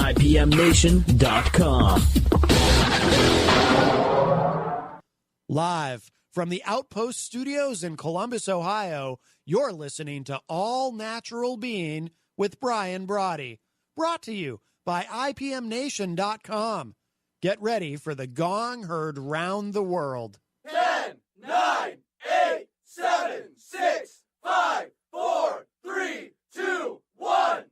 IPMNation.com. Live from the Outpost Studios in Columbus, Ohio, you're listening to All Natural Being with Brian Brody. Brought to you by IPMNation.com. Get ready for the gong heard round the world. 10, 9, 8, 7, 6, 5, 4, 3, 2, 1.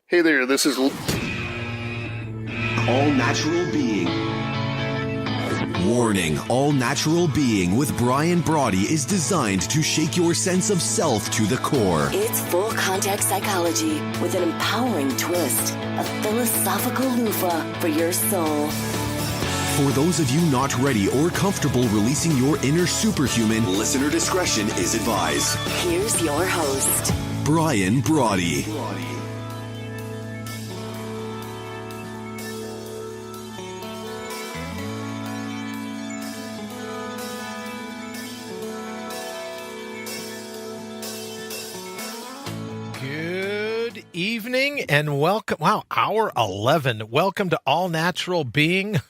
Hey there, this is All Natural Being. Warning, All Natural Being with Brian Brody is designed to shake your sense of self to the core. It's full contact psychology with an empowering twist, a philosophical loofah for your soul. For those of you not ready or comfortable releasing your inner superhuman, listener discretion is advised. Here's your host, Brian Brody. Good evening and welcome. Wow, hour 11. Welcome to All Natural Being.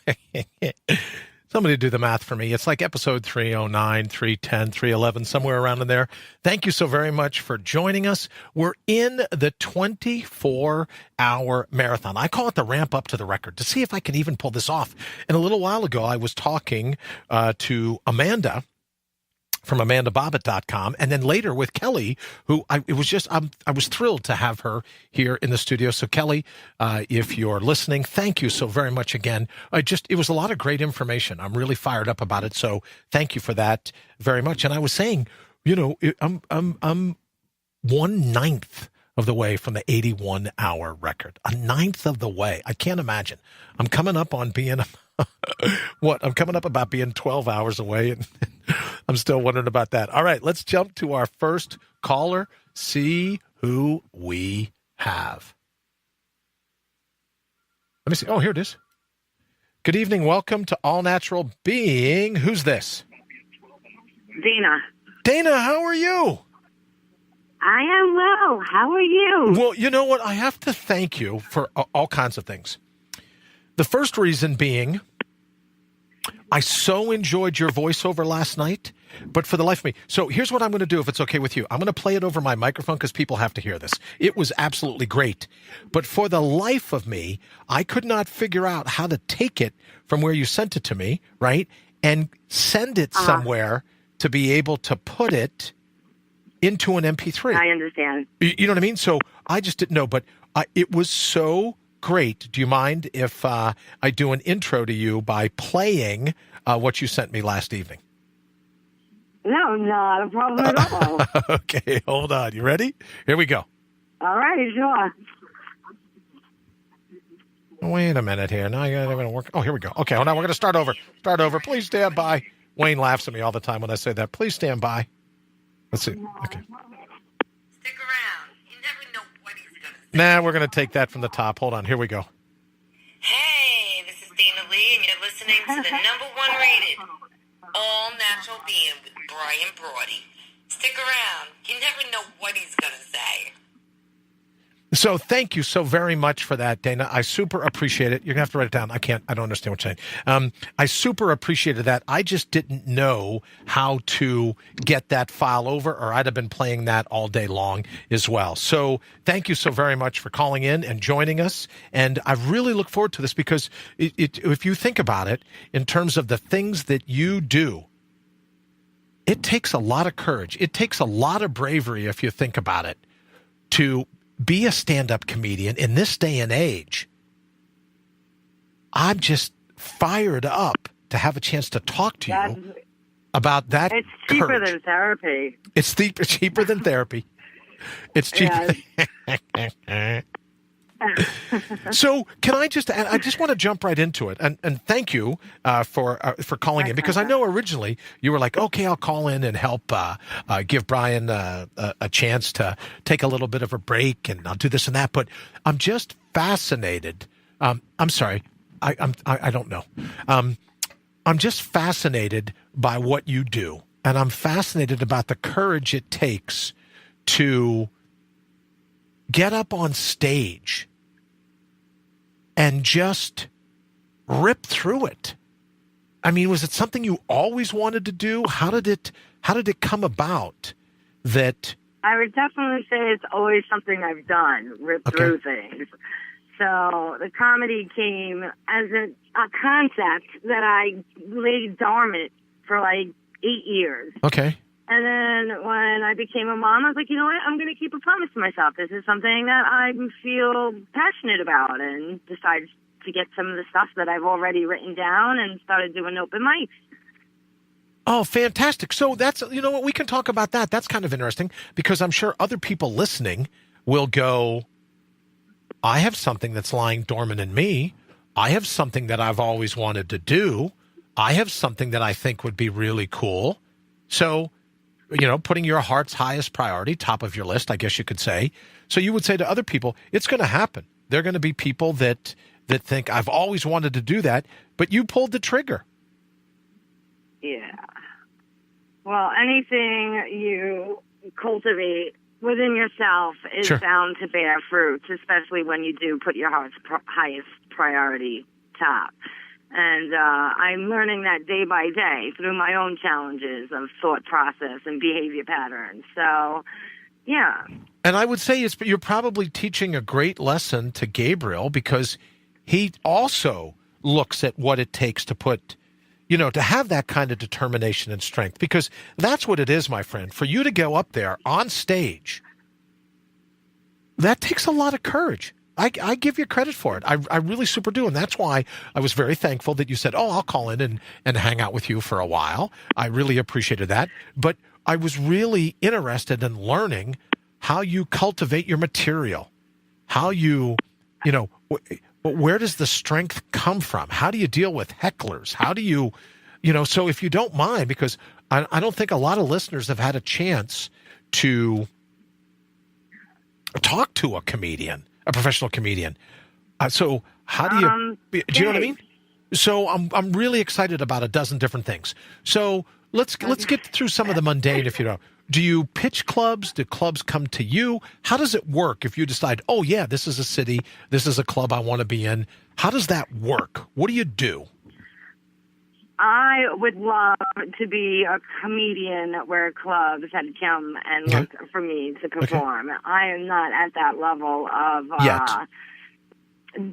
Somebody do the math for me. It's like episode 309, 310, 311, somewhere around in there. Thank you so very much for joining us. We're in the 24-hour marathon. I call it the ramp up to the record to see if I can even pull this off. And a little while ago, I was talking to Amanda from AmandaBobbitt.com, and then later with Kelly, who I was thrilled to have her here in the studio. So Kelly, if you're listening, thank you so very much again. It was a lot of great information. I'm really fired up about it. So thank you for that very much. And I was saying, I'm 1/9 of the way from the 81-hour record. 1/9 of the way. I can't imagine. I'm coming up on being I'm coming up about being 12 hours away, and I'm still wondering about that. All right, let's jump to our first caller, see who we have. Let me see. Oh, here it is. Good evening. Welcome to All Natural Being. Who's this? Dana. Dana, how are you? I am well. How are you? Well, you know what? I have to thank you for all kinds of things. The first reason being, I so enjoyed your voiceover last night, but for the life of me. So here's what I'm going to do, if it's okay with you. I'm going to play it over my microphone because people have to hear this. It was absolutely great. But for the life of me, I could not figure out how to take it from where you sent it to me, right, and send it somewhere to be able to put it into an MP3. I understand. You know what I mean? So I just didn't know, but it was so great. Do you mind if I do an intro to you by playing what you sent me last evening? No, not a problem at all. Okay, hold on. You ready? Here we go. All right, sure. Wait a minute here. Now you're going to work. Oh, here we go. Okay, hold on. We're going to start over. Start over. Please stand by. Wayne laughs at me all the time when I say that. Please stand by. Let's see. Okay. Stick around. You never know what he's going to say. Nah, we're going to take that from the top. Hold on. Here we go. Hey, this is Dana Lee, and you're listening to the #1 rated All Natural Being with Brian Brody. Stick around. You never know what he's going to say. So thank you so very much for that, Dana. I super appreciate it. You're going to have to write it down. I don't understand what you're saying. I super appreciated that. I just didn't know how to get that file over, or I'd have been playing that all day long as well. So thank you so very much for calling in and joining us. And I really look forward to this because if you think about it, in terms of the things that you do, it takes a lot of courage. It takes a lot of bravery, if you think about it, to be a stand-up comedian in this day and age. I'm just fired up to have a chance to talk to you about that. It's cheaper courage. than therapy. It's cheaper than therapy. It's cheaper. So can I just add, I just want to jump right into it. And thank you for calling in, because I know originally you were like, okay, I'll call in and help give Brian a chance to take a little bit of a break, and I'll do this and that. But I'm just fascinated. I'm sorry. I don't know. I'm just fascinated by what you do. And I'm fascinated about the courage it takes to get up on stage and just rip through it. I mean, was it something you always wanted to do? How did it come about that? I would definitely say it's always something I've done, rip through things. So the comedy came as a concept that I laid dormant for like 8 years. Okay. And then when I became a mom, I was like, you know what? I'm going to keep a promise to myself. This is something that I feel passionate about, and decided to get some of the stuff that I've already written down and started doing open mics. Oh, fantastic. So that's, you know what, we can talk about that. That's kind of interesting, because I'm sure other people listening will go, I have something that's lying dormant in me. I have something that I've always wanted to do. I have something that I think would be really cool. So, you know, putting your heart's highest priority, top of your list, I guess you could say. So you would say to other people, it's going to happen. There are going to be people that think, I've always wanted to do that, but you pulled the trigger. Yeah. Well, anything you cultivate within yourself is bound to bear fruits, especially when you do put your heart's highest priority top. And I'm learning that day by day through my own challenges of thought process and behavior patterns. So, yeah. And I would say you're probably teaching a great lesson to Gabriel, because he also looks at what it takes to put, you know, to have that kind of determination and strength, because that's what it is, my friend. For you to go up there on stage, that takes a lot of courage. I give you credit for it. I really super do. And that's why I was very thankful that you said, oh, I'll call in and hang out with you for a while. I really appreciated that. But I was really interested in learning how you cultivate your material, how you know, where does the strength come from? How do you deal with hecklers? How do you know, so if you don't mind, because I don't think a lot of listeners have had a chance to talk to a comedian, a professional comedian. So how do you, do you know what I mean? So I'm really excited about a dozen different things. So let's get through some of the mundane, if you know. Do you pitch clubs? Do clubs come to you? How does it work if you decide, oh yeah, this is a city, this is a club I want to be in? How does that work? What do you do? I would love to be a comedian where clubs had to come and look for me to perform. I am not at that level of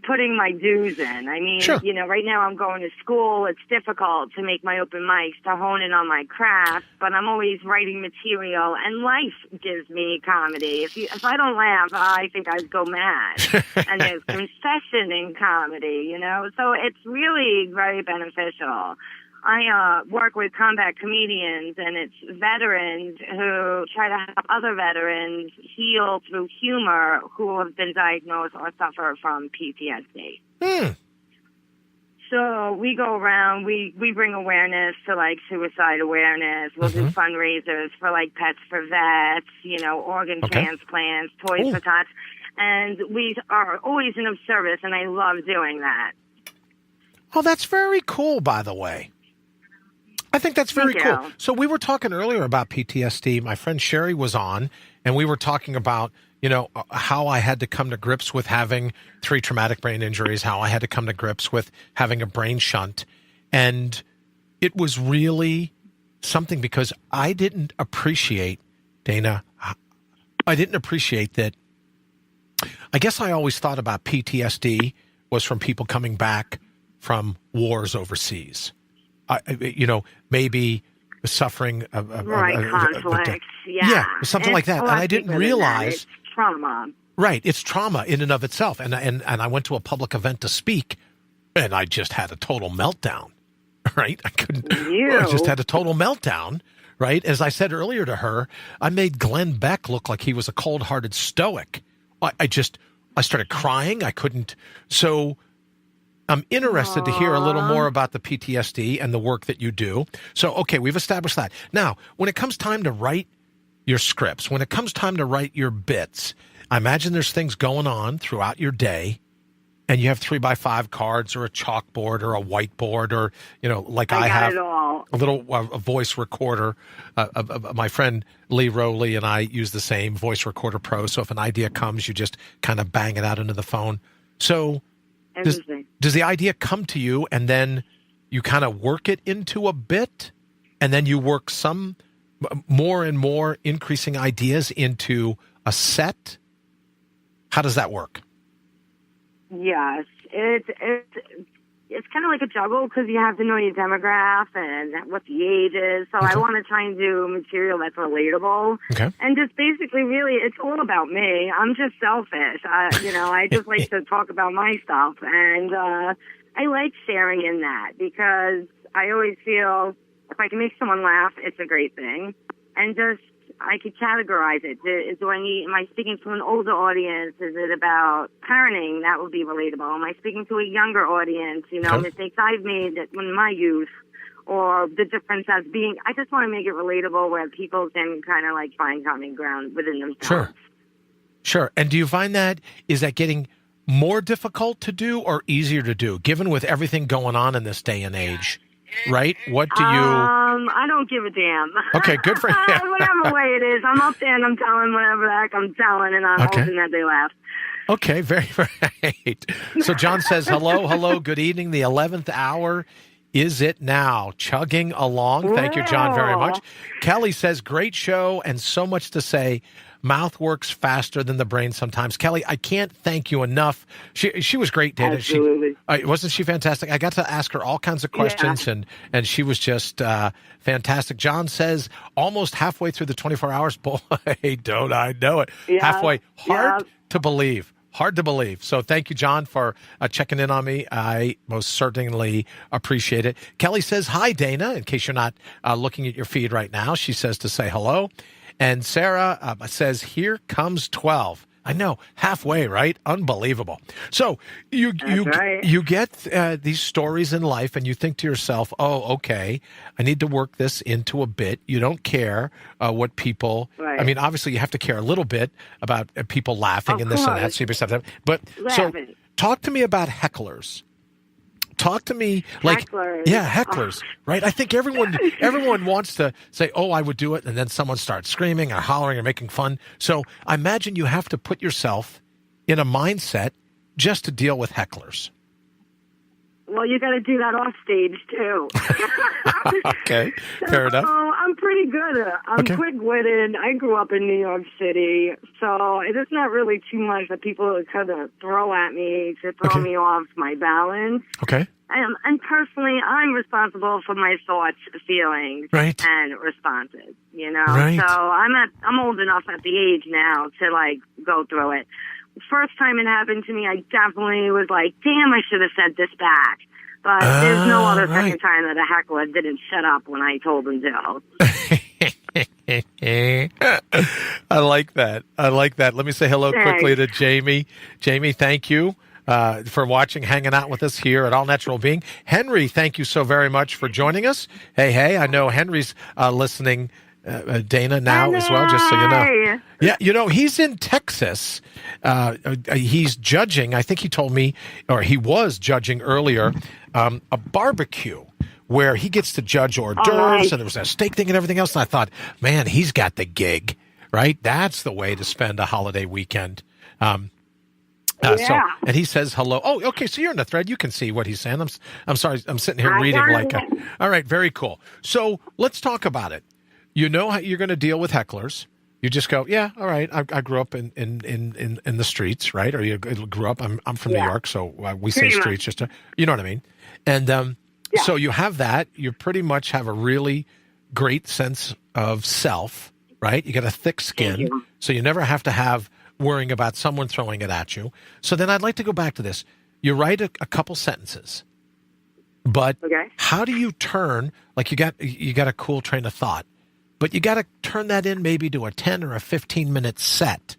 putting my dues in. I mean, you know, right now I'm going to school. It's difficult to make my open mics, to hone in on my craft, but I'm always writing material, and life gives me comedy. If I don't laugh, I think I'd go mad. And there's concession in comedy, you know, so it's really very beneficial. I work with combat comedians, and it's veterans who try to help other veterans heal through humor who have been diagnosed or suffer from PTSD. So we go around, we bring awareness to, like, suicide awareness. We'll do fundraisers for, like, Pets for Vets, you know, organ transplants, Toys for Tots. And we are always in service, and I love doing that. Oh, that's very cool, by the way. I think that's very cool. So we were talking earlier about PTSD. My friend Sherry was on, and we were talking about, you know, how I had to come to grips with having 3 traumatic brain injuries, how I had to come to grips with having a brain shunt. And it was really something, because I didn't appreciate, Dana, I didn't appreciate that. I guess I always thought about PTSD was from people coming back from wars overseas. You know, maybe suffering conflicts, something like that. And I didn't realize it's trauma. Right, it's trauma in and of itself. And I went to a public event to speak, and I just had a total meltdown. Right, I just had a total meltdown. Right, as I said earlier to her, I made Glenn Beck look like he was a cold-hearted stoic. I just I started crying. I couldn't. So I'm interested to hear a little more about the PTSD and the work that you do. So, okay, we've established that. Now, when it comes time to write your scripts, when it comes time to write your bits, I imagine there's things going on throughout your day, and you have 3x5 cards or a chalkboard or a whiteboard or, like I have a little a voice recorder. My friend Lee Rowley and I use the same Voice Recorder Pro. So if an idea comes, you just kind of bang it out into the phone. So does the idea come to you and then you kind of work it into a bit, and then you work some more and more increasing ideas into a set? How does that work? Yes, it's kind of like a juggle because you have to know your demographic and what the age is. So I want to try and do material that's relatable. Okay. And just basically, really, it's all about me. I'm just selfish. I just like to talk about my stuff, and I like sharing in that because I always feel if I can make someone laugh, it's a great thing. And just I could categorize it. Am I speaking to an older audience? Is it about parenting? That would be relatable. Am I speaking to a younger audience? Mistakes I've made in my youth, or the difference as being. I just want to make it relatable where people can kind of like find common ground within themselves. Sure. And do you find is that getting more difficult to do or easier to do, given with everything going on in this day and age? Right? What do you... I don't give a damn. Okay, good for you. Whatever way it is. I'm up there and I'm telling whatever the heck I'm telling, and I'm hoping that they laugh. Okay, very right. So John says, hello, good evening. The 11th hour. Is it now? Chugging along. Thank you, John, very much. Kelly says, great show and so much to say. Mouth works faster than the brain sometimes. Kelly, I can't thank you enough. She was great, Dana. Absolutely. Wasn't she fantastic? I got to ask her all kinds of questions, and she was just fantastic. John says, almost halfway through the 24 hours. Boy, don't I know it. Yeah. Halfway. Hard to believe. Hard to believe. So thank you, John, for checking in on me. I most certainly appreciate it. Kelly says, hi, Dana, in case you're not looking at your feed right now. She says to say hello. And Sarah says, here comes 12. I know, halfway, right? Unbelievable. So you get these stories in life and you think to yourself, oh, okay, I need to work this into a bit. You don't care what people, I mean, obviously you have to care a little bit about people laughing and this and that, super stuff. But so talk to me about hecklers. Talk to me like, hecklers, right? I think everyone wants to say, oh, I would do it. And then someone starts screaming or hollering or making fun. So I imagine you have to put yourself in a mindset just to deal with hecklers. Well, you got to do that off stage too. Okay, fair enough. I'm pretty good. I'm quick-witted. I grew up in New York City, so it's not really too much that people kind of throw at me to throw me off my balance. Okay. And personally, I'm responsible for my thoughts, feelings, and responses. Right. So I'm old enough at the age now to go through it. First time it happened to me, I definitely was like, damn, I should have said this back. But there's no other second time that a heckler didn't shut up when I told him to. I like that. Let me say hello quickly to Jamie. Jamie, thank you for watching, hanging out with us here at All Natural Being. Henry, thank you so very much for joining us. Hey, I know Henry's listening. Dana now as well, just so you know. Yeah, he's in Texas. He's judging, I think he told me, or he was judging earlier, a barbecue where he gets to judge hors d'oeuvres, and there was a steak thing and everything else. And I thought, man, he's got the gig, right? That's the way to spend a holiday weekend. So, and he says hello. Oh, okay. So you're in the thread. You can see what he's saying. I'm sorry. I'm sitting here reading all right. Very cool. So let's talk about it. You know how you're going to deal with hecklers. You just go, yeah, all right. I grew up in the streets, right? Or you grew up. I'm from New York, so we say streets just to, you know what I mean. And so you have that. You pretty much have a really great sense of self, right? You got a thick skin, so you never have to have worrying about someone throwing it at you. So then I'd like to go back to this. You write a couple sentences, but how do you turn? Like you got a cool train of thought. But you got to turn that in maybe to a 10 or a 15-minute set.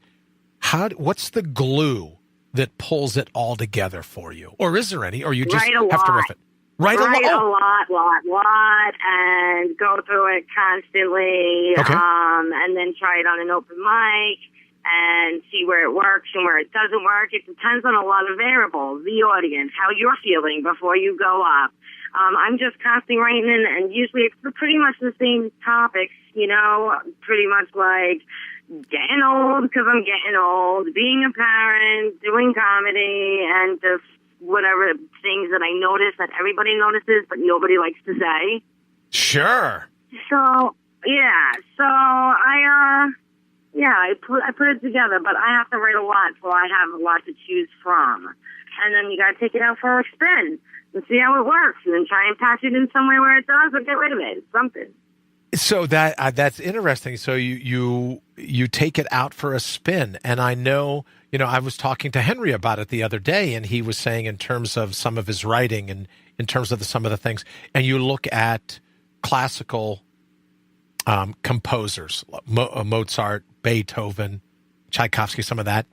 What's the glue that pulls it all together for you? Or is there any? Or you just Write a have to lot. riff it? Write a a lot, lot, and go through it constantly, Okay. And then try it on an open mic and see where it works and where it doesn't work. It depends on a lot of variables, the audience, how you're feeling before you go up. I'm just constantly writing in, and usually it's pretty much the same topics, you know, pretty much like getting old because I'm getting old, being a parent, doing comedy, and just whatever things that I notice that everybody notices but nobody likes to say. Sure. So, yeah. So, I put it together, but I have to write a lot, so I have a lot to choose from. And then you got to take it out for a spin and see how it works, and then try and patch it in somewhere where it does, or get rid of it. It's something. So that's interesting. So you take it out for a spin, and I know, you know, I was talking to Henry about it the other day, and he was saying in terms of some of his writing and in terms of some of the things, and you look at classical composers, Mozart, Beethoven, Tchaikovsky, some of that,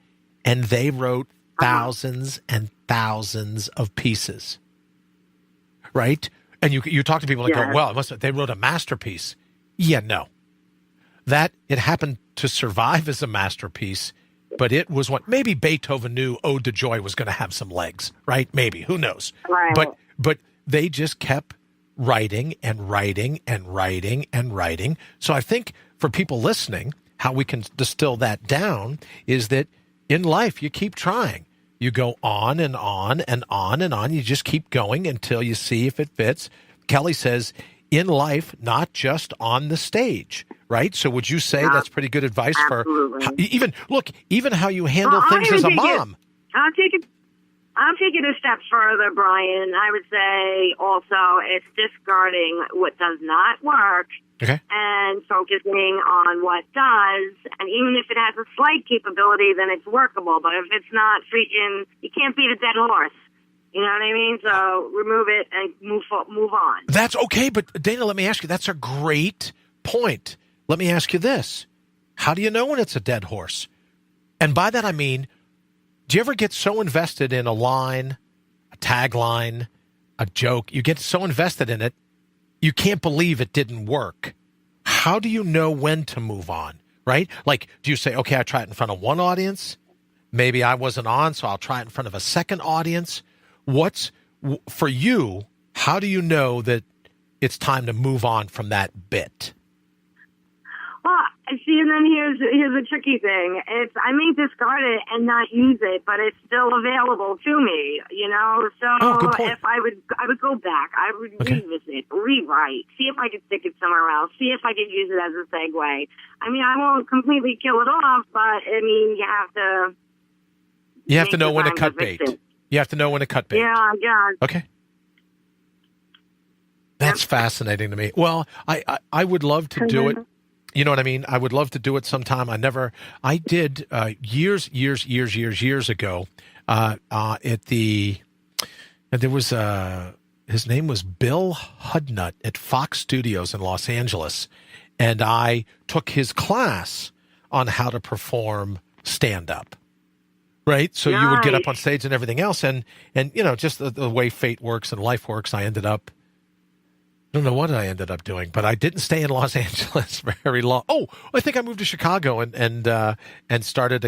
and they wrote thousands and thousands of pieces, right? And you talk to people and go, well, they wrote a masterpiece. Yeah, no. That, it happened to survive as a masterpiece, but it was what, maybe Beethoven knew Ode to Joy was going to have some legs, right? Maybe, who knows? Right. But they just kept writing and writing and writing and writing. So I think for people listening, how we can distill that down is that in life, you keep trying. You go on and on and on and on. You just keep going until you see if it fits. Kelly says, in life, not just on the stage, right? So would you say that's pretty good advice Absolutely. for even how you handle things as a mom? I'll take it a step further, Brian. I would say also it's discarding what does not work. Okay. And focusing on what does, and even if it has a slight capability, then it's workable. But if it's not freaking, you can't beat a dead horse. You know what I mean? So remove it and move on. That's okay, but Dana, let me ask you, that's a great point. Let me ask you this. How do you know when it's a dead horse? And by that I mean, do you ever get so invested in a line, a tagline, a joke, you get so invested in it, you can't believe it didn't work. How do you know when to move on, right? Like, do you say, okay, I try it in front of one audience. Maybe I wasn't on, so I'll try it in front of a second audience. For you, how do you know that it's time to move on from that bit? Well, see, and then here's the tricky thing. I may discard it and not use it, but it's still available to me, you know? So if I would go back, I would revisit, rewrite, see if I could stick it somewhere else, see if I could use it as a segue. I mean, I won't completely kill it off, but, I mean, you have to know when to cut bait. You have to know when to cut bait. Yeah. Okay. That's fascinating to me. Well, I would love to do it. You know what I mean? I would love to do it sometime. I did years ago there was his name was Bill Hudnut at Fox Studios in Los Angeles. And I took his class on how to perform stand-up. Right? So you would get up on stage and everything else. And you know, just the way fate works and life works, I don't know what I ended up doing, but I didn't stay in Los Angeles very long. Oh, I think I moved to Chicago and started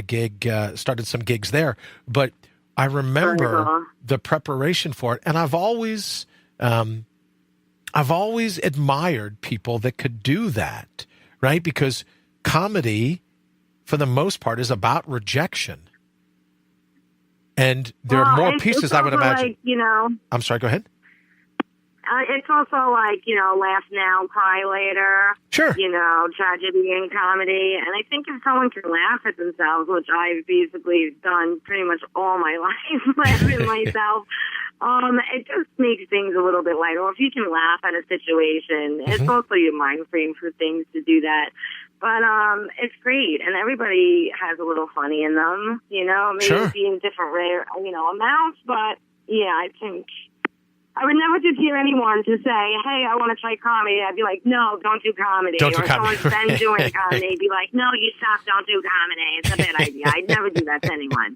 started some gigs there. But I remember the preparation for it, and I've always admired people that could do that, right? Because comedy, for the most part, is about rejection. And there are more pieces, I would imagine. Like, you know, I'm sorry, go ahead. It's also like, you know, laugh now, cry later. Sure. You know, tragedy and comedy. And I think if someone can laugh at themselves, which I've basically done pretty much all my life, laughing myself, it just makes things a little bit lighter. Or if you can laugh at a situation, it's also your mind frame for things to do that. But it's great, and everybody has a little funny in them, you know, maybe in different, amounts. But yeah, I think I would never just hear anyone to say, hey, I want to try comedy. I'd be like, no, don't do comedy. Don't do or comedy. someone's been doing comedy. I'd be like, no, you suck, don't do comedy. It's a bad idea. I'd never do that to anyone.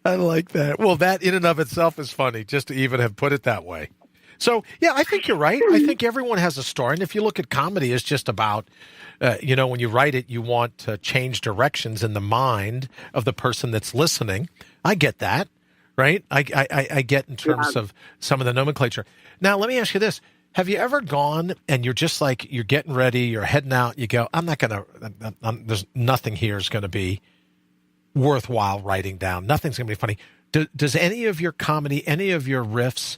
I like that. Well, that in and of itself is funny, just to even have put it that way. So, yeah, I think you're right. I think everyone has a story. And if you look at comedy, it's just about, when you write it, you want to change directions in the mind of the person that's listening. I get that. Right? I get in terms of some of the nomenclature. Now, let me ask you this. Have you ever gone and you're just like, you're getting ready, you're heading out, you go, there's nothing here is going to be worthwhile writing down. Nothing's going to be funny. Does any of your comedy, any of your riffs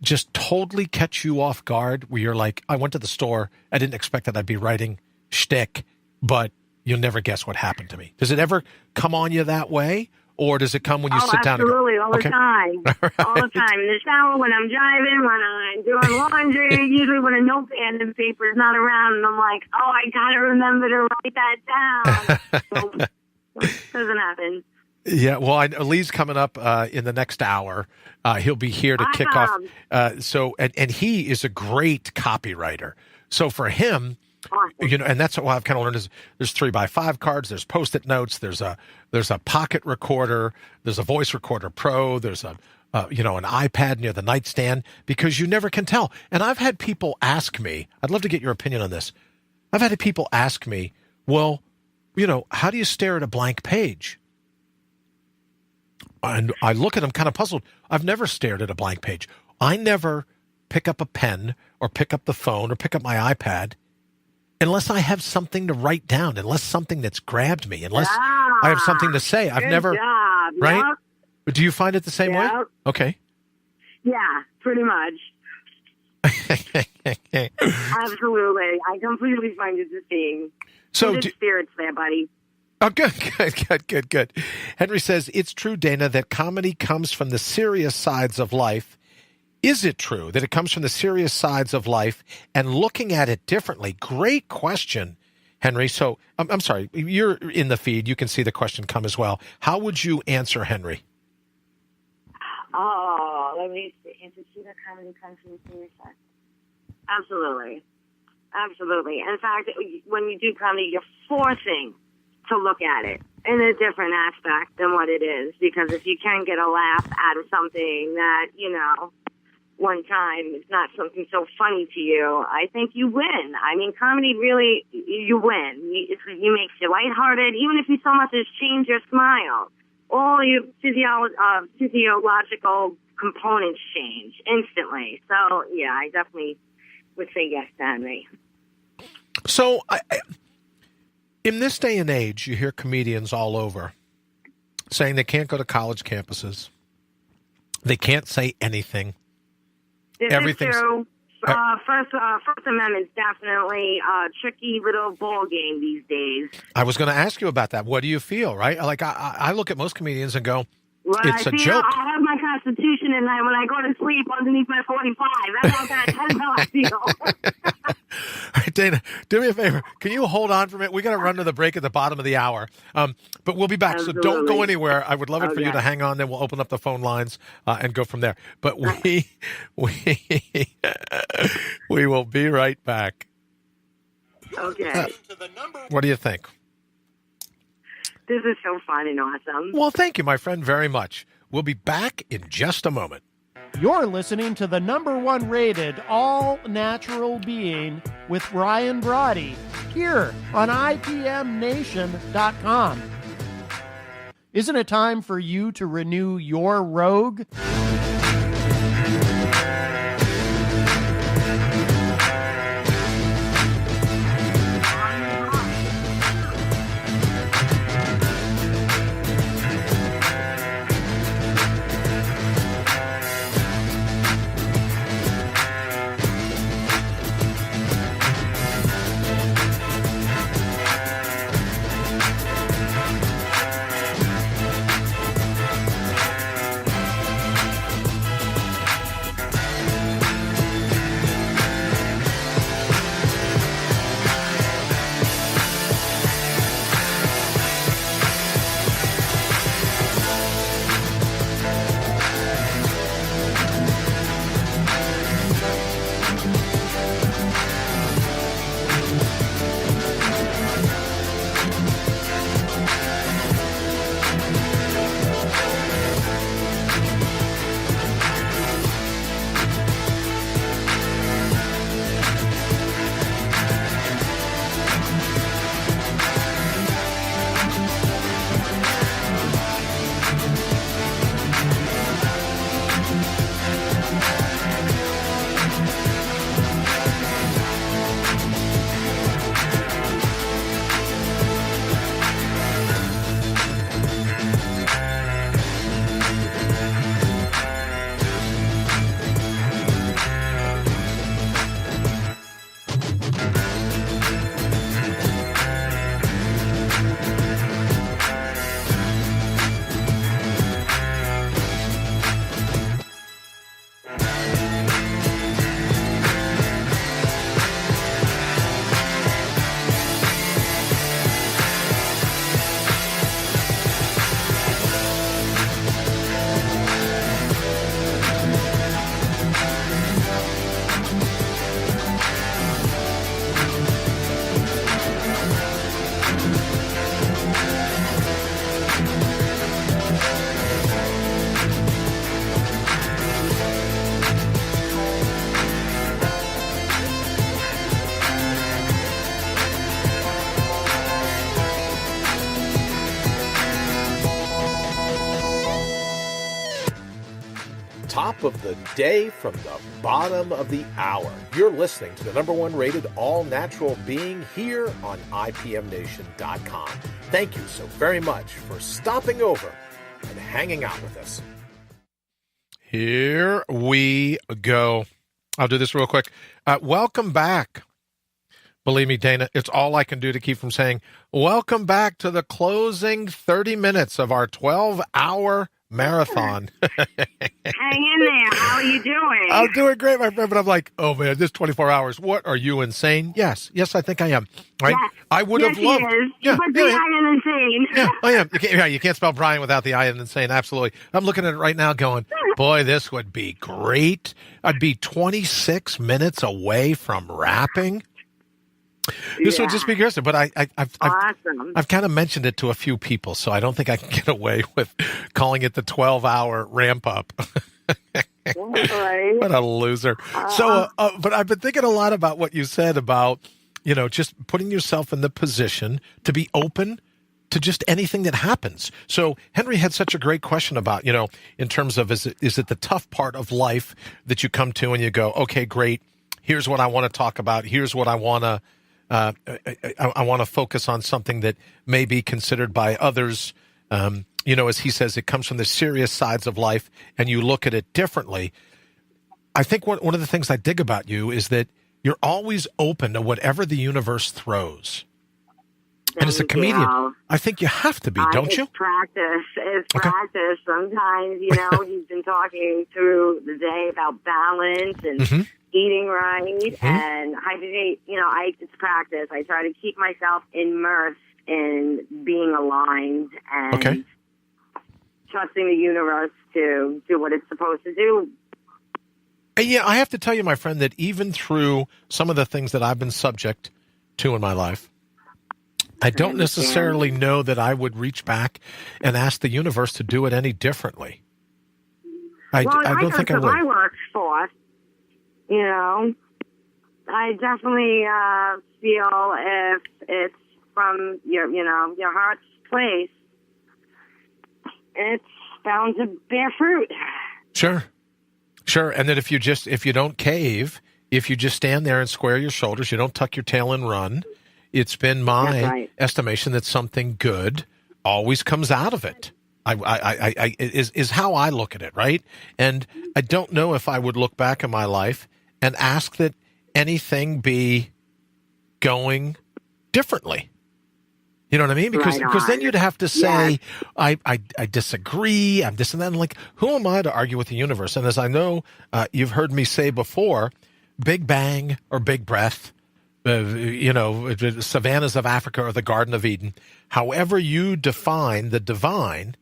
just totally catch you off guard where you're like, I went to the store, I didn't expect that I'd be writing shtick, but you'll never guess what happened to me. Does it ever come on you that way? Or does it come when you sit down? Absolutely, all the time. All the time. In the shower, when I'm driving, when I'm doing laundry, usually when a notepad and paper is not around, and I'm like, oh, I got to remember to write that down. So, doesn't happen. Yeah, well, Lee's coming up in the next hour. He'll be here to kick off. And he is a great copywriter. So for him, awesome. And that's what I've kind of learned is there's 3x5 cards, there's Post-it notes, there's a pocket recorder, there's a voice recorder pro, there's an iPad near the nightstand, because you never can tell. And I've had people ask me, I'd love to get your opinion on this. I've had people ask me, well, how do you stare at a blank page? And I look at them kind of puzzled. I've never stared at a blank page. I never pick up a pen or pick up the phone or pick up my iPad unless I have something to write down, unless something that's grabbed me, unless I have something to say. I've never, job. right? Yep. Do you find it the same way? Okay. Yeah, pretty much. Absolutely. I completely find it the same. So good spirits there, buddy. Oh, good. Henry says, it's true, Dana, that comedy comes from the serious sides of life. Is it true that it comes from the serious sides of life and looking at it differently? Great question, Henry. So I'm sorry, you're in the feed. You can see the question come as well. How would you answer Henry? Oh, let me see. Is it true that comedy comes from the serious side? Absolutely. In fact, when you do comedy, you're forcing to look at it in a different aspect than what it is. Because if you can get a laugh out of something that, one time it's not something so funny to you, I think you win. I mean, comedy really, you win. You makes you lighthearted, even if you so much as change your smile. All your physiological components change instantly. So, yeah, I definitely would say yes to Henry. So, in this day and age, you hear comedians all over saying they can't go to college campuses. They can't say anything. Everything's true. First Amendment's definitely a tricky little ball game these days. I was going to ask you about that. What do you feel, right? Like, I look at most comedians and go, it's a joke. I have my Constitution, and when I go to sleep underneath my 45, that's how I feel. All right, Dana, do me a favor. Can you hold on for a minute? We got to run to the break at the bottom of the hour, but we'll be back. Absolutely. So don't go anywhere. I would love it for you to hang on. Then we'll open up the phone lines and go from there. But we will be right back. Okay. What do you think? This is so fun and awesome. Well, thank you, my friend, very much. We'll be back in just a moment. You're listening to the #1 rated all-natural being with Brian Brody here on IPMNation.com. Isn't it time for you to renew your Rogue? top of the day from the bottom of the hour. You're listening to the number one rated all-natural being here on IPMNation.com. Thank you so very much for stopping over and hanging out with us. Here we go. I'll do this real quick. Welcome back. Believe me, Dana, it's all I can do to keep from saying, welcome back to the closing 30 minutes of our 12-hour marathon. Hang in there. How are you doing? I'm doing great, my friend, but I'm like, oh, man, this 24 hours. What, are you insane? Yes, I think I am. Right? Yes. I would have loved. Yeah, but I am insane. Yeah, I am. You can't spell Brian without the I am insane. Absolutely. I'm looking at it right now going, boy, this would be great. I'd be 26 minutes away from rapping. This would just be great, but I've kind of mentioned it to a few people, so I don't think I can get away with calling it the 12-hour ramp up. What a loser. But I've been thinking a lot about what you said about, just putting yourself in the position to be open to just anything that happens. So Henry had such a great question about, in terms of, is it the tough part of life that you come to and you go, okay, great. Here's what I want to talk about. Here's what I want to, I want to focus on something that may be considered by others. As he says, it comes from the serious sides of life and you look at it differently. I think one of the things I dig about you is that you're always open to whatever the universe throws. And as a comedian, I think you have to be, don't you? It's practice. Sometimes, you've been talking through the day about balance and eating right, and it's practice. I try to keep myself immersed in being aligned and trusting the universe to do what it's supposed to do. And yeah, I have to tell you, my friend, that even through some of the things that I've been subject to in my life, I don't necessarily know that I would reach back and ask the universe to do it any differently. I don't think I would. I worked for, I definitely feel if it's from your heart's place, it's bound to bear fruit. Sure. And that if you don't cave, if you just stand there and square your shoulders, you don't tuck your tail and run. It's been my estimation that something good always comes out of it. Is how I look at it, right? And I don't know if I would look back in my life and ask that anything be going differently. You know what I mean? Because then you'd have to say, I disagree, I'm this and that. And like, who am I to argue with the universe? And as I know you've heard me say before, Big Bang or Big Breath, savannas of Africa or the Garden of Eden, however you define the divine,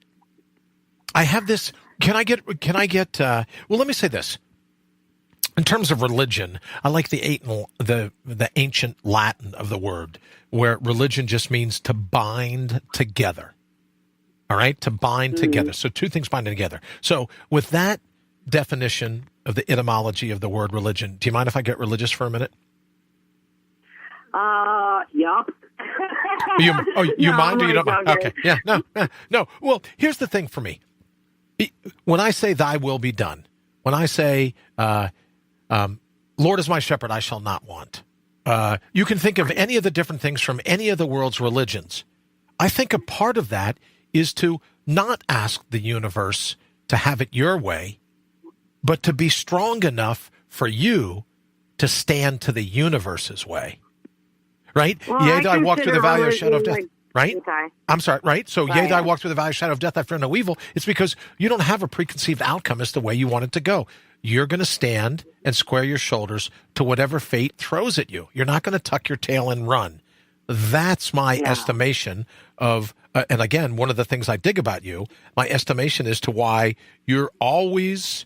I have this, can I get, well, let me say this. In terms of religion, I like the ancient Latin of the word, where religion just means to bind together. All right? To bind together. So two things binding together. So with that definition of the etymology of the word religion, do you mind if I get religious for a minute? Yup. You mind or you don't mind? Okay. Yeah, no. Well, here's the thing for me. When I say thy will be done, when I say, Lord is my shepherd, I shall not want. You can think of any of the different things from any of the world's religions. I think a part of that is to not ask the universe to have it your way, but to be strong enough for you to stand to the universe's way. Right? Well, yea, though I walk through the valley of the shadow of death. Right? Okay. I'm sorry, right? So, yea, though I walk through the valley of the shadow of death, I fear no evil. It's because you don't have a preconceived outcome as to the way you want it to go. You're going to stand and square your shoulders to whatever fate throws at you. You're not going to tuck your tail and run. That's my estimation of, and again, one of the things I dig about you, my estimation as to why you're always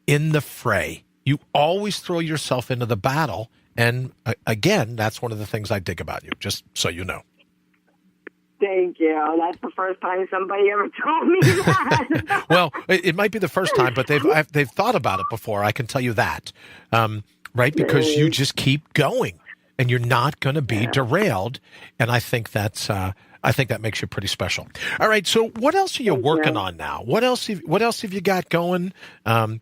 in the fray. You always throw yourself into the battle. And again, that's one of the things I dig about you, just so you know. Thank you. That's the first time somebody ever told me that. Well, it might be the first time, but they've thought about it before. I can tell you that, right? Because you just keep going. and you're not going to be derailed. And I think that's I think that makes you pretty special. All right. So what else are you working on now? What else have you got going? I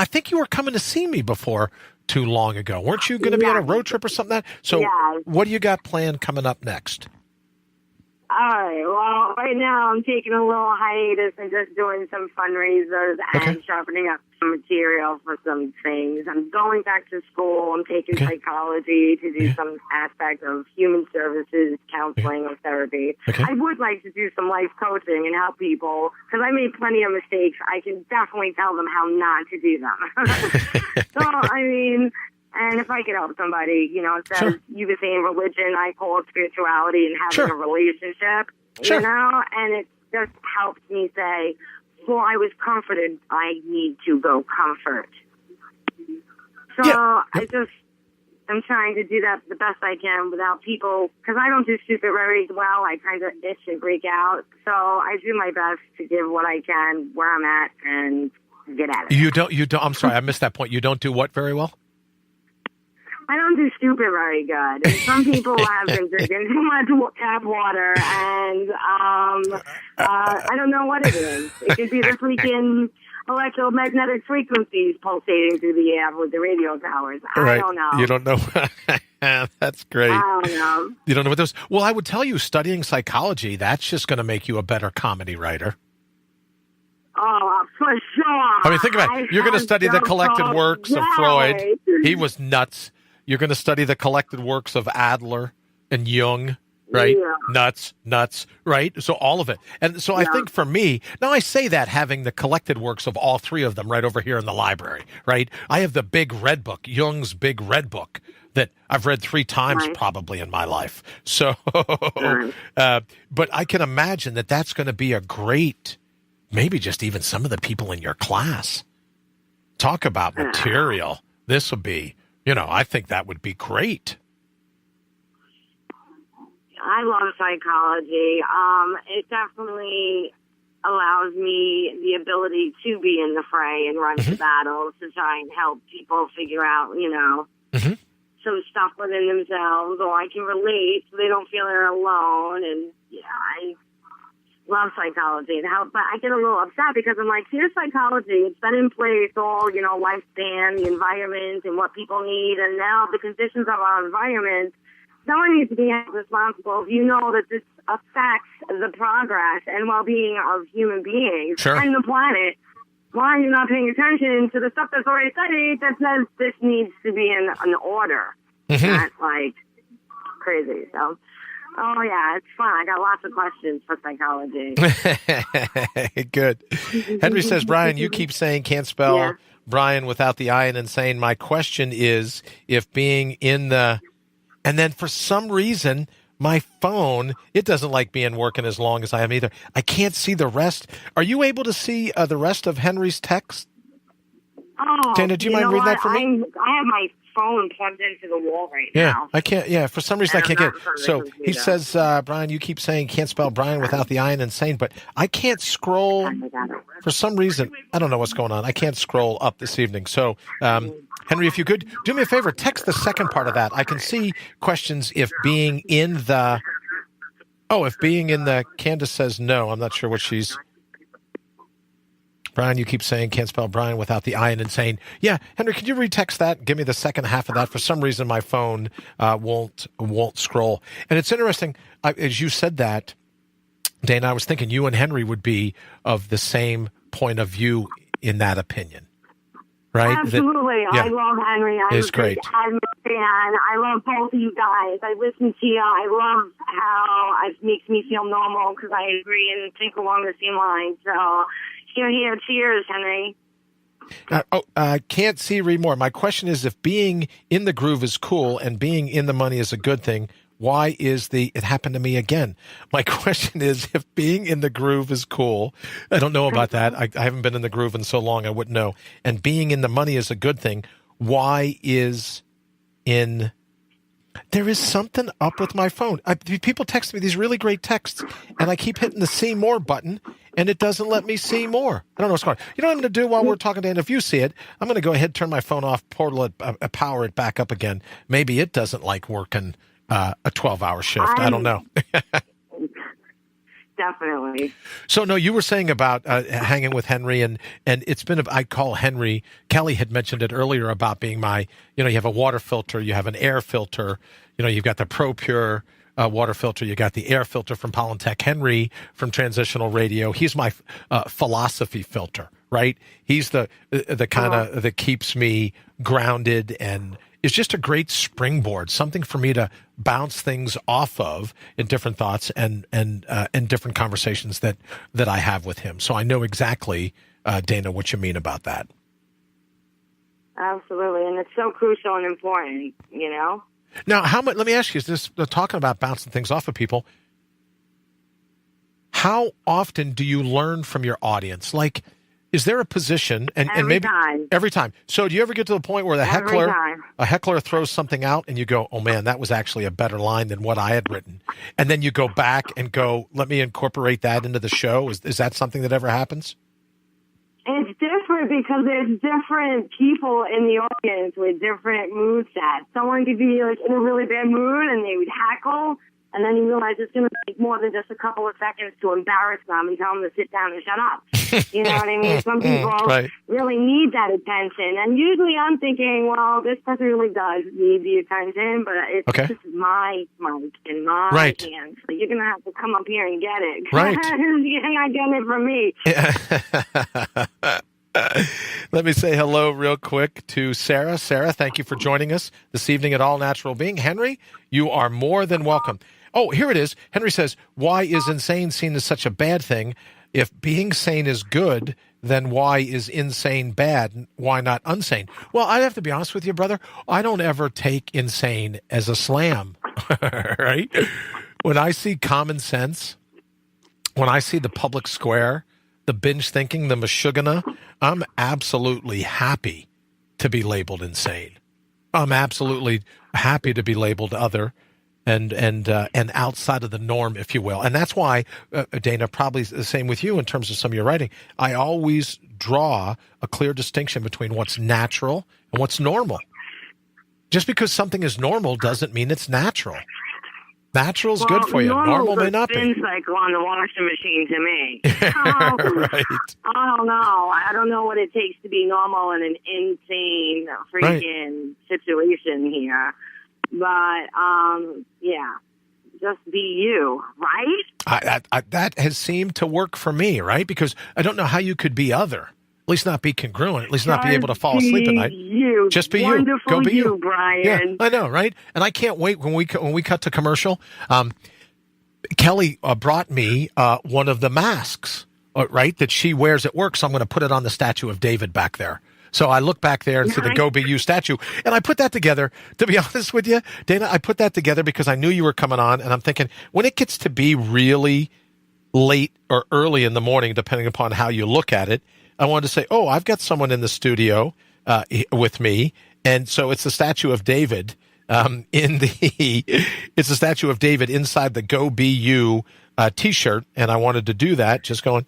think you were coming to see me before too long ago. Weren't you going to be on a road trip or something? So what do you got planned coming up next? All right. Well, right now I'm taking a little hiatus and just doing some fundraisers and sharpening up some material for some things. I'm going back to school. I'm taking psychology to do some aspect of human services, counseling, or therapy. I would like to do some life coaching and help people because I made plenty of mistakes. I can definitely tell them how not to do them. So, I mean... And if I could help somebody, instead of you were saying religion, I call it spirituality and having a relationship, and it just helps me say, well, I was comforted. I need to go comfort. So I'm trying to do that the best I can without people, because I don't do stupid very well. I kind of itch and break out. So I do my best to give what I can where I'm at and get at it. You don't, I'm sorry, I missed that point. You don't do what very well? I don't do stupid very good. And some people have been drinking too much tap water, and I don't know what it is. It could be the freaking electromagnetic frequencies pulsating through the air with the radio towers. I don't know. You don't know? That's great. I don't know. You don't know what those... Well, I would tell you, studying psychology, that's just going to make you a better comedy writer. Oh, for sure. I mean, think about it. You're going to study the collected works of Freud. He was nuts. You're going to study the collected works of Adler and Jung, right? Yeah. Nuts, right? So all of it. And so I think for me, now I say that having the collected works of all three of them right over here in the library, right? I have the big red book, Jung's big red book, that I've read 3 times probably in my life. So, but I can imagine that that's going to be a great, maybe just even some of the people in your class. Talk about material. This will be... I think that would be great. I love psychology. It definitely allows me the ability to be in the fray and run the battles to try and help people figure out, some stuff within themselves, or I can relate so they don't feel they're alone. And I love psychology and help, but I get a little upset because I'm like, here's psychology. It's been in place all, lifespan, the environment, and what people need, and now the conditions of our environment. Someone needs to be responsible if you know that this affects the progress and well-being of human beings and the planet. Why are you not paying attention to the stuff that's already studied that says this needs to be in an order? Not like crazy. So. Oh, yeah, it's fun. I got lots of questions for psychology. Good. Henry says, Brian, you keep saying can't spell Brian without the I in insane. My question is if being in the... And then for some reason, my phone, it doesn't like being working as long as I am either. I can't see the rest. Are you able to see the rest of Henry's text? Oh, Dana, do you mind reading that for me? I have my phone plugged into the wall right now. I can't. Yeah, for some reason I can't get it. So he says, Brian, you keep saying can't spell Brian without the I in insane, but I can't scroll for some reason. I don't know what's going on. I can't scroll up this evening. So, Henry, if you could do me a favor, text the second part of that. I can see questions if being in the... Oh, if being in the... Candace says no. I'm not sure what she's... Brian, you keep saying can't spell Brian without the I in insane. Yeah, Henry, could you retext that? Give me the second half of that. For some reason, my phone won't scroll. And it's interesting, as you said that, Dana, I was thinking you and Henry would be of the same point of view in that opinion, right? Absolutely. I love Henry. He's great. I'm a fan. I love both of you guys. I listen to you. I love how it makes me feel normal because I agree and think along the same lines. So... Here. Cheers, Henry. Can't see, read more. My question is, if being in the groove is cool and being in the money is a good thing, why is it happened to me again? My question is, if being in the groove is cool, I don't know about that. I haven't been in the groove in so long, I wouldn't know. And being in the money is a good thing. Why is in... There is something up with my phone. People text me these really great texts, and I keep hitting the see more button, and it doesn't let me see more. I don't know what's going on. You know what I'm going to do while we're talking, Dan? If you see it, I'm going to go ahead, turn my phone off, power it back up again. Maybe it doesn't like working a 12-hour shift. I don't know. Definitely. So, no, you were saying about hanging with Henry, and it's been, I call Henry, Kelly had mentioned it earlier about being my, you have a water filter, you have an air filter, you've got the ProPure water filter, you got the air filter from Polytech. Henry from Transitional Radio, he's my philosophy filter, right? He's the kind of that keeps me grounded and is just a great springboard, something for me to bounce things off of in different thoughts and different conversations that I have with him. So I know exactly, Dana, what you mean about that. Absolutely, and it's so crucial and important, Now, how much? Let me ask you: is this talking about bouncing things off of people? How often do you learn from your audience? Like, is there a position and maybe every time? So do you ever get to the point where a heckler throws something out and you go, "Oh man, that was actually a better line than what I had written," and then you go back and go, "Let me incorporate that into the show." Is that something that ever happens? It's different because there's different people in the audience with different mood sets. Someone could be like in a really bad mood and they would heckle, and then you realize it's going to take more than just a couple of seconds to embarrass them and tell them to sit down and shut up. You know what I mean? Some people really need that attention. And usually I'm thinking, well, this person really does need the attention, but this is my mic in my hands. So you're going to have to come up here and get it. Right. You're not getting it from me. Let me say hello real quick to Sarah. Sarah, thank you for joining us this evening at All Natural Being. Henry, you are more than welcome. Oh, here it is. Henry says, why is insane seen as such a bad thing? If being sane is good, then why is insane bad? Why not unsane? Well, I have to be honest with you, brother. I don't ever take insane as a slam, right? When I see common sense, when I see the public square, the binge thinking, the mashugana, I'm absolutely happy to be labeled insane. I'm absolutely happy to be labeled other and outside of the norm, if you will. And that's why, Dana, probably the same with you in terms of some of your writing. I always draw a clear distinction between what's natural and what's normal. Just because something is normal doesn't mean it's natural. Natural is good for you. Normal may not be. Spin cycle on the washing machine to me. Right. I don't know. I don't know what it takes to be normal in an insane freaking situation here. But, just be you, right? That has seemed to work for me, right? Because I don't know how you could be other. At least not be congruent. At least not be able to fall asleep at night. Just be you. Go be you, Brian. Yeah, I know, right? And I can't wait when we cut to commercial. Kelly brought me one of the masks, right, that she wears at work. So I'm going to put it on the statue of David back there. So I look back there and see the Go Be You statue, and I put that together. To be honest with you, Dana, I put that together because I knew you were coming on, and I'm thinking when it gets to be really late or early in the morning, depending upon how you look at it, I wanted to say, oh, I've got someone in the studio with me, and so it's the statue of David it's a statue of David inside the Go Be You T-shirt, and I wanted to do that. Just going,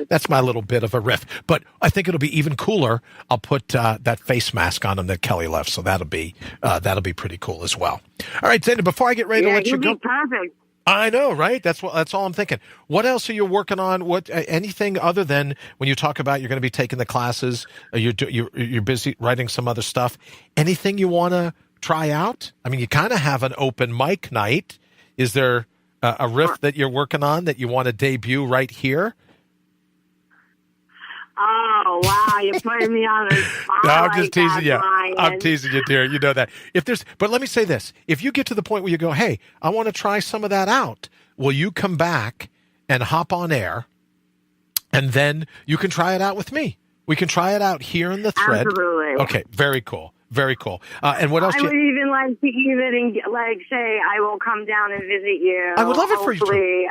that's my little bit of a riff. But I think it'll be even cooler. I'll put that face mask on him that Kelly left, so that'll be pretty cool as well. All right, Dana, before I get ready to let you go, perfect. I know, right? That's all I'm thinking. What else are you working on? What anything other than when you talk about you're going to be taking the classes? You're busy writing some other stuff. Anything you want to try out? I mean, you kind of have an open mic night. Is there a riff that you're working on that you want to debut right here? Oh, wow. You're putting me on the spot. No, I'm just teasing you. Brian. I'm teasing you, dear. You know that. But let me say this. If you get to the point where you go, hey, I want to try some of that out, will you come back and hop on air, and then you can try it out with me? We can try it out here in the thread. Absolutely. Okay, very cool. Very cool. And what else? I would even like to even say I will come down and visit you. I would love it for you to.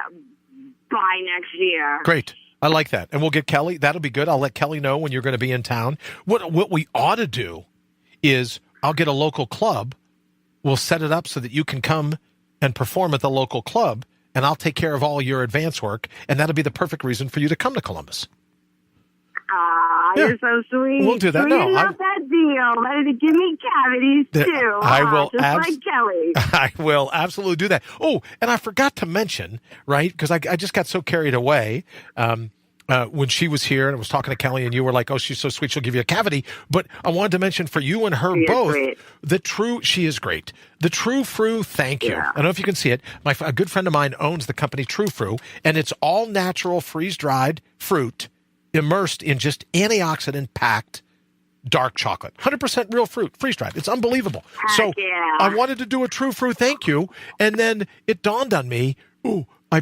By next year. Great. I like that. And we'll get Kelly. That'll be good. I'll let Kelly know when you're going to be in town. What we ought to do is I'll get a local club. We'll set it up so that you can come and perform at the local club, and I'll take care of all your advance work, and that'll be the perfect reason for you to come to Columbus. You're so sweet. We'll do that. Sweeten up that deal. Ready to give me cavities, too. I will. Just like Kelly. I will absolutely do that. Oh, and I forgot to mention, right, because I just got so carried away when she was here and I was talking to Kelly, and you were like, oh, she's so sweet, she'll give you a cavity. But I wanted to mention for you and her both, she is great. The True Fru, thank you. I don't know if you can see it. A good friend of mine owns the company True Fru, and it's all natural freeze-dried fruit immersed in just antioxidant-packed dark chocolate. 100% real fruit, freeze-dried. It's unbelievable. So I wanted to do a True Fru thank you, and then it dawned on me, I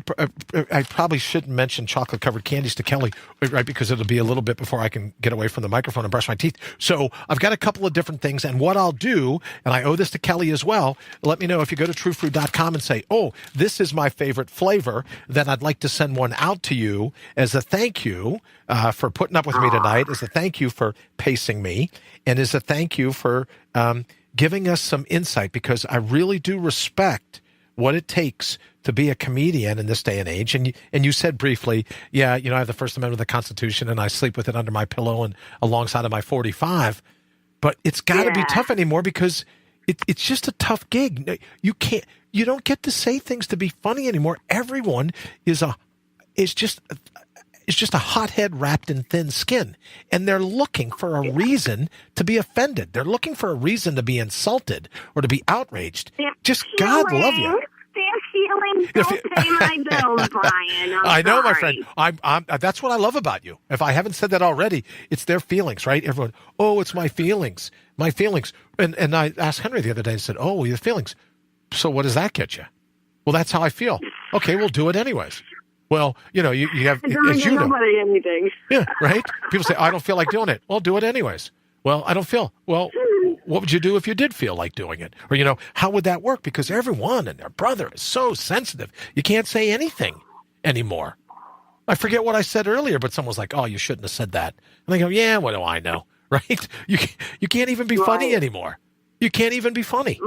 probably shouldn't mention chocolate-covered candies to Kelly, right, because it'll be a little bit before I can get away from the microphone and brush my teeth. So I've got a couple of different things, and what I'll do, and I owe this to Kelly as well, let me know if you go to truefruit.com and say, oh, this is my favorite flavor, then I'd like to send one out to you as a thank you for putting up with me tonight, as a thank you for pacing me, and as a thank you for giving us some insight, because I really do respect what it takes to be a comedian in this day and age. And you said briefly, I have the First Amendment of the Constitution and I sleep with it under my pillow and alongside of my 45. But it's got to be tough anymore because it's just a tough gig. You don't get to say things to be funny anymore. Everyone is just a hothead wrapped in thin skin, and they're looking for a reason to be offended. They're looking for a reason to be insulted or to be outraged. God love you. Their feelings don't pay my bills, Brian. I know, my friend. I'm that's what I love about you. If I haven't said that already, it's their feelings, right? Everyone, it's my feelings. And I asked Henry the other day and said, oh, your feelings. So what does that get you? Well, that's how I feel. Okay, we'll do it anyways. Well, you have, as you know. Nobody anything. Yeah, right? People say, I don't feel like doing it. Well, do it anyways. Well, I don't feel. Well, what would you do if you did feel like doing it? Or, how would that work? Because everyone and their brother is so sensitive. You can't say anything anymore. I forget what I said earlier, but someone was like, oh, you shouldn't have said that. And I go, yeah, what do I know? Right? You can't even be funny anymore. You can't even be funny.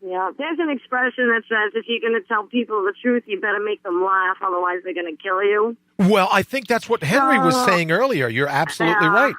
Yeah, there's an expression that says if you're going to tell people the truth, you better make them laugh, otherwise they're going to kill you. Well, I think that's what Henry was saying earlier. You're absolutely right.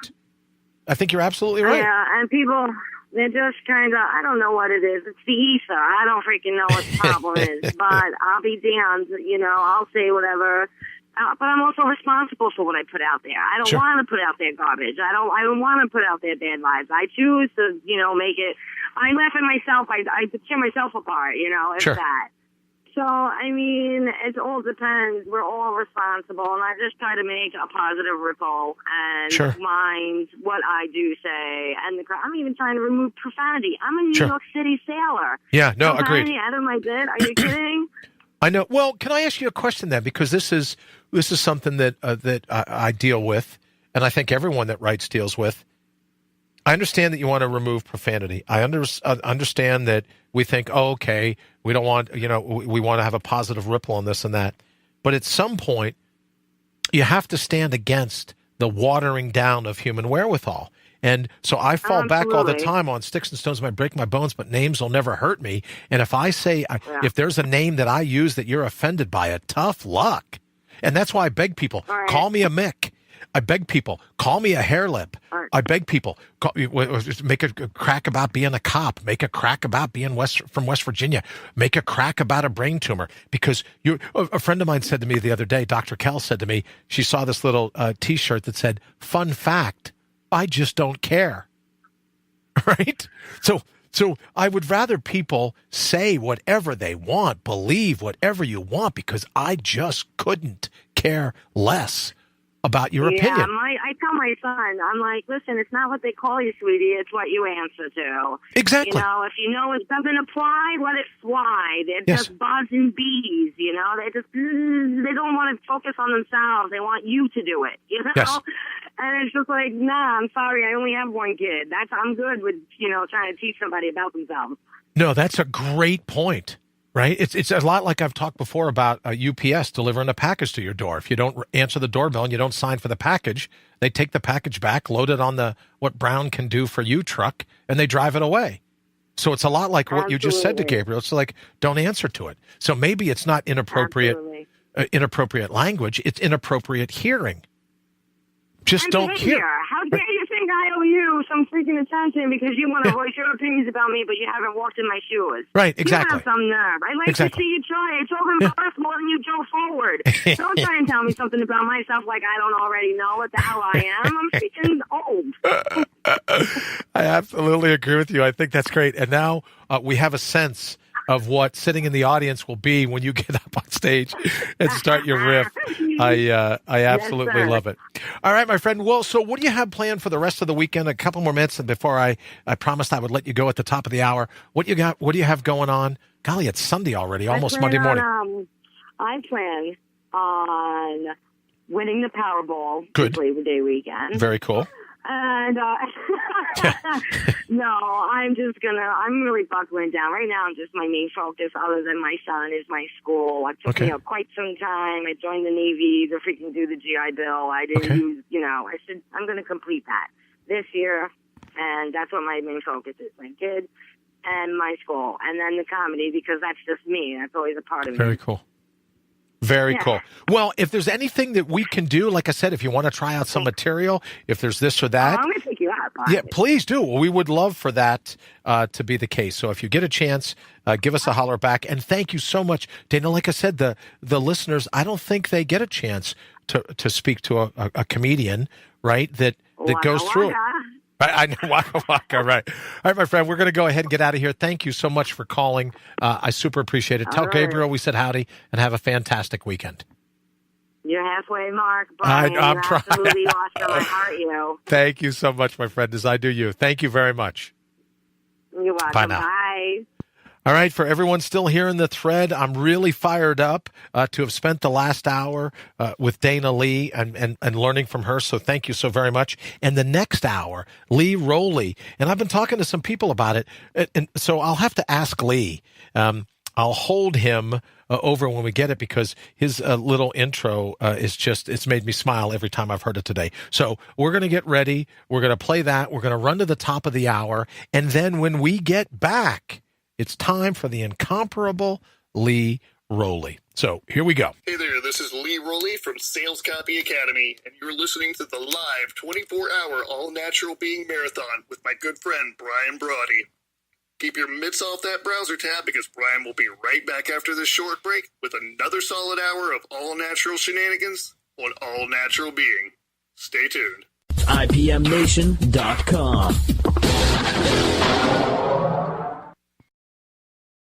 I think you're absolutely right. Yeah, and people, they're just kind of, I don't know what it is. It's the ether. I don't freaking know what the problem is, but I'll be damned, I'll say whatever. But I'm also responsible for what I put out there. I don't want to put out their garbage. I don't want to put out their bad lives. I choose to, make it. I laugh at myself. I tear myself apart. It's that. So it all depends. We're all responsible, and I just try to make a positive ripple and mind what I do say. And I'm even trying to remove profanity. I'm a New York City sailor. Yeah, no, profanity agreed. Out of my bed? Are you kidding? I know. Well, can I ask you a question then? Because this is something that I deal with, and I think everyone that writes deals with. I understand that you want to remove profanity. I understand that we think, okay, we don't want, we want to have a positive ripple on this and that. But at some point, you have to stand against the watering down of human wherewithal. And so I fall back all the time on sticks and stones might break my bones, but names will never hurt me. And if I say, if there's a name that I use that you're offended by it, tough luck. And that's why I beg people, call me a Mick. I beg people, call me a hair lip. I beg people, make a crack about being a cop. Make a crack about being from West Virginia. Make a crack about a brain tumor. Because a friend of mine said to me the other day, Dr. Kell said to me, she saw this little T-shirt that said, fun fact, I just don't care. Right? So I would rather people say whatever they want, believe whatever you want, because I just couldn't care less about your opinion. I tell my son, I'm like, listen, it's not what they call you, sweetie, it's what you answer to. Exactly. If you know it doesn't apply, let it fly. They're just buzzing bees, they don't want to focus on themselves. They want you to do it, Yes. And it's just like, nah, I'm sorry, I only have one kid. I'm good with, trying to teach somebody about themselves. No, that's a great point. Right? It's a lot like I've talked before about UPS delivering a package to your door. If you don't answer the doorbell and you don't sign for the package, they take the package back, load it on the what Brown Can Do For You truck, and they drive it away. So it's a lot like what you just said to Gabriel. It's like, don't answer to it. So maybe it's not inappropriate language. It's inappropriate hearing. Just don't hear. How dare you think I owe you some freaking attention because you want to voice your opinions about me, but you haven't walked in my shoes? Right, exactly. You have some nerve. I like to see you try. It's over reverse more than you go forward. Don't try and tell me something about myself like I don't already know what the hell I am. I'm freaking old. I absolutely agree with you. I think that's great. And now we have a sense of what sitting in the audience will be when you get up on stage and start your riff. I absolutely love it. All right, my friend. Well, so what do you have planned for the rest of the weekend? A couple more minutes before I promised I would let you go at the top of the hour. What you got? What do you have going on? Golly, it's Sunday already, almost Monday morning. I plan on winning the Powerball Labor Day weekend. Very cool. And no, I'm really buckling down. Right now, my main focus, other than my son, is my school. I took, quite some time. I joined the Navy to freaking do the GI Bill. I didn't use, I said, I'm going to complete that this year. And that's what my main focus is, my kid and my school. And then the comedy, because that's just me. That's always a part of me. Very cool. Very cool. Well, if there's anything that we can do, like I said, if you want to try out some material, if there's this or that. I'm going to take you up. Yeah, please do. We would love for that to be the case. So if you get a chance, give us a holler back. And thank you so much, Dana. Like I said, the listeners, I don't think they get a chance to speak to a comedian, right, that goes through it. I know, Waka Waka, right. All right, my friend, we're going to go ahead and get out of here. Thank you so much for calling. I super appreciate it. Tell Gabriel we said howdy and have a fantastic weekend. You're halfway, Mark. Brian, I'm trying. Absolutely awesome. I heart you. Thank you so much, my friend, as I do you. Thank you very much. You're welcome. Bye now. Bye. All right, for everyone still here in the thread, I'm really fired up to have spent the last hour with Dana Lee and learning from her, so thank you so very much. And the next hour, Lee Rowley, and I've been talking to some people about it, and so I'll have to ask Lee. I'll hold him over when we get it because his little intro it's made me smile every time I've heard it today. So we're going to get ready. We're going to play that. We're going to run to the top of the hour, and then when we get back, it's time for the incomparable Lee Rowley. So here we go. Hey there, this is Lee Rowley from Sales Copy Academy, and you're listening to the live 24-hour all-natural being marathon with my good friend Brian Brody. Keep your mitts off that browser tab because Brian will be right back after this short break with another solid hour of all-natural shenanigans on All Natural Being. Stay tuned. IPMNation.com.